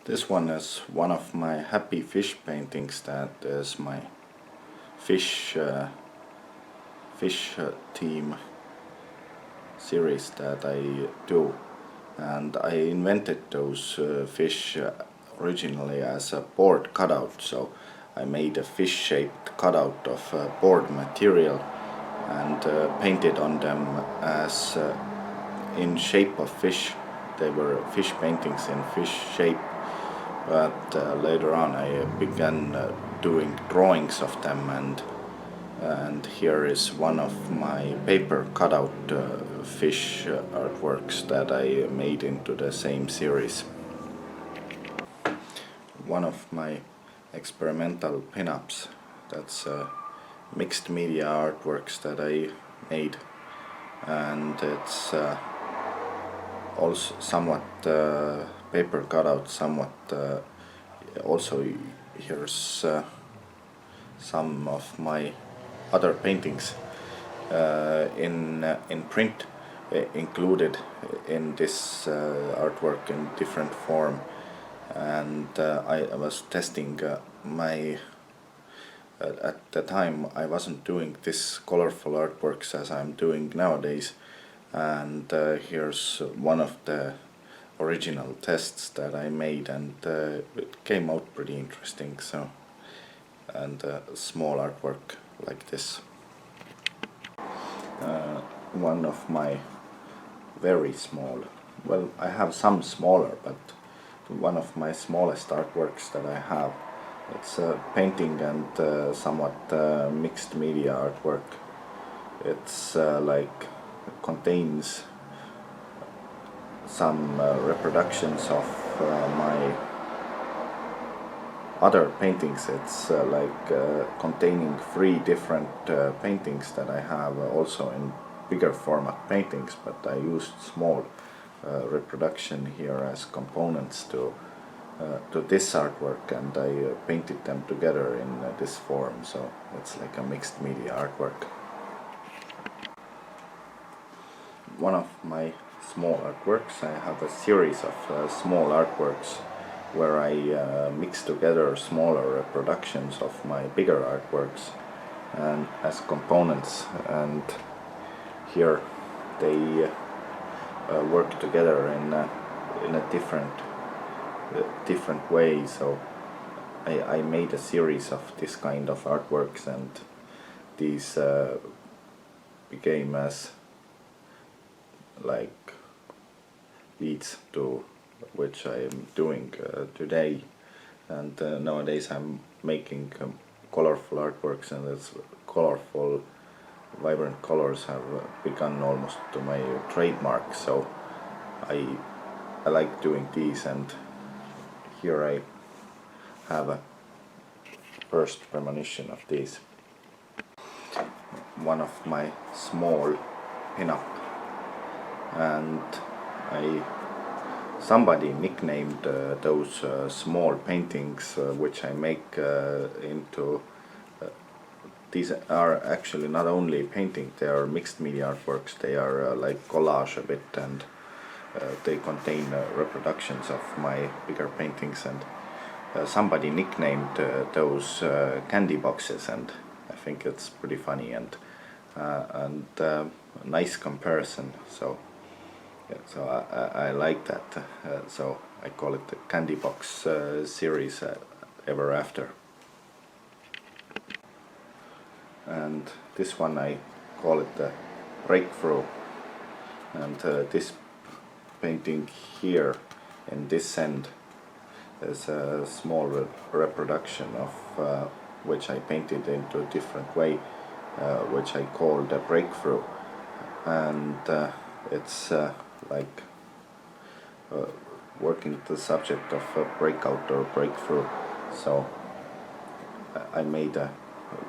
This one is one of my happy fish paintings. That is my fish theme series that I do, and I invented those fish originally as a board cutout. So I made a fish-shaped cutout of board material and painted on them as in shape of fish. They were fish paintings in fish shape, but later on I began doing drawings of them, and here is one of my paper cutout fish artworks that I made into the same series. One of my experimental pinups, that's mixed media artworks that I made, and it's also somewhat paper cutout, somewhat also here's some of my other paintings in print included in this artwork in different form, and I was testing my at the time I wasn't doing this colorful artworks as I'm doing nowadays, and here's one of the original tests that I made, and it came out pretty interesting. So, and small artwork like this. One of my very small, well, I have some smaller, but one of my smallest artworks that I have, it's a painting and somewhat mixed media artwork. It's like contains some reproductions of my other paintings. It's containing 3 different paintings that I have also in bigger format paintings, but I used small reproduction here as components to this artwork, and I painted them together in this form, so it's like a mixed media artwork. One of my small artworks, I have a series of small artworks where I mix together smaller reproductions of my bigger artworks and as components, and here they work together in a different way. So I made a series of this kind of artworks, and these became as like leads to which I am doing today, and nowadays I'm making colorful artworks, and it's colorful, vibrant colors have become almost to my trademark. So I like doing these, and here I have a first premonition of these. One of my small pinup, and somebody nicknamed those small paintings which I make into these are actually not only painting, they are mixed media artworks. They are like collage a bit, and they contain reproductions of my bigger paintings, and somebody nicknamed those candy boxes, and I think it's pretty funny and a nice comparison. So yeah, so I like that, so I call it the Candy Box series ever after. And this one I call it the Breakthrough, and this painting here in this end is a small reproduction of which I painted into a different way, which I call the Breakthrough, and it's like working the subject of a breakout or breakthrough. So I made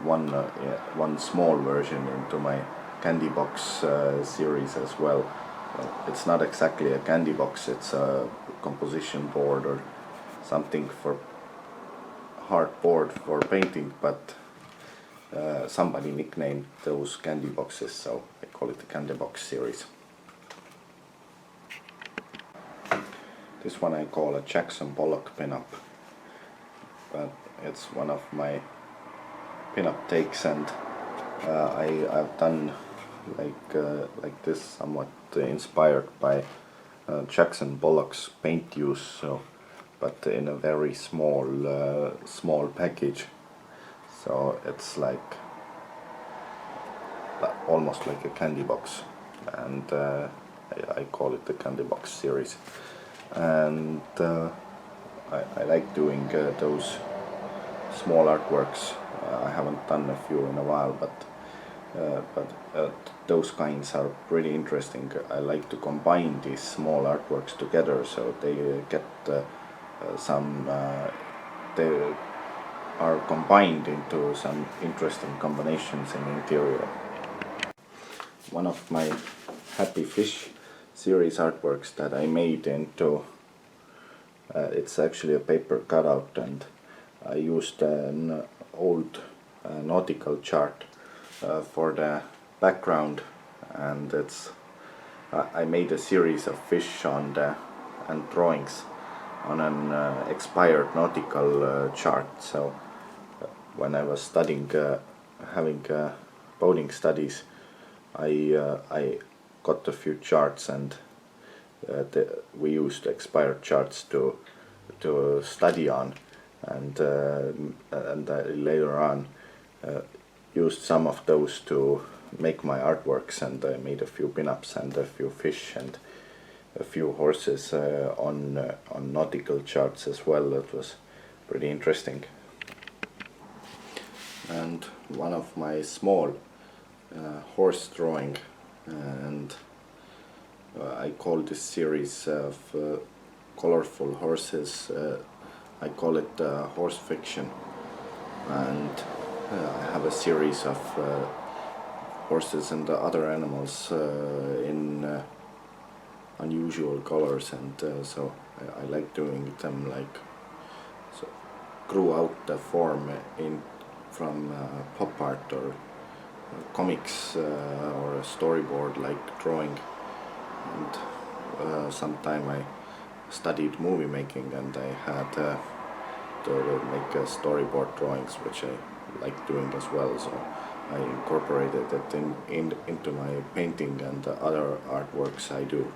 one small version into my candy box series as well. It's not exactly a candy box, it's a composition board or something for hard board for painting, but somebody nicknamed those candy boxes, so I call it the Candy Box series. This one I call a Jackson Pollock pinup, but it's one of my pinup takes, and I've done like this, somewhat inspired by Jackson Pollock's paint use, so but in a very small package. So it's like almost like a candy box, and I call it the candy box series. And I like doing those small artworks. I haven't done a few in a while, but those kinds are pretty interesting. I like to combine these small artworks together, so they get they are combined into some interesting combinations in interior. One of my Happy Fish series artworks that I made into it's actually a paper cutout, and I used an old nautical chart for the background, and I made a series of fish on and drawings on an expired nautical chart. So when I was studying, having boating studies, I got a few charts, and we used expired charts to study on, and later on used some of those to make my artworks, and I made a few pinups and a few fish and a few horses on nautical charts as well. That was pretty interesting. And one of my small horse drawing, and I call this series of colorful horses, I call it horse fiction, and I have a series of horses and other animals in unusual colors, and so I like doing them, like, so grew out the form from pop art or comics or a storyboard like drawing. And sometime I studied movie making, and I had to make storyboard drawings, which I like doing as well, so I incorporated it into my painting and other artworks I do.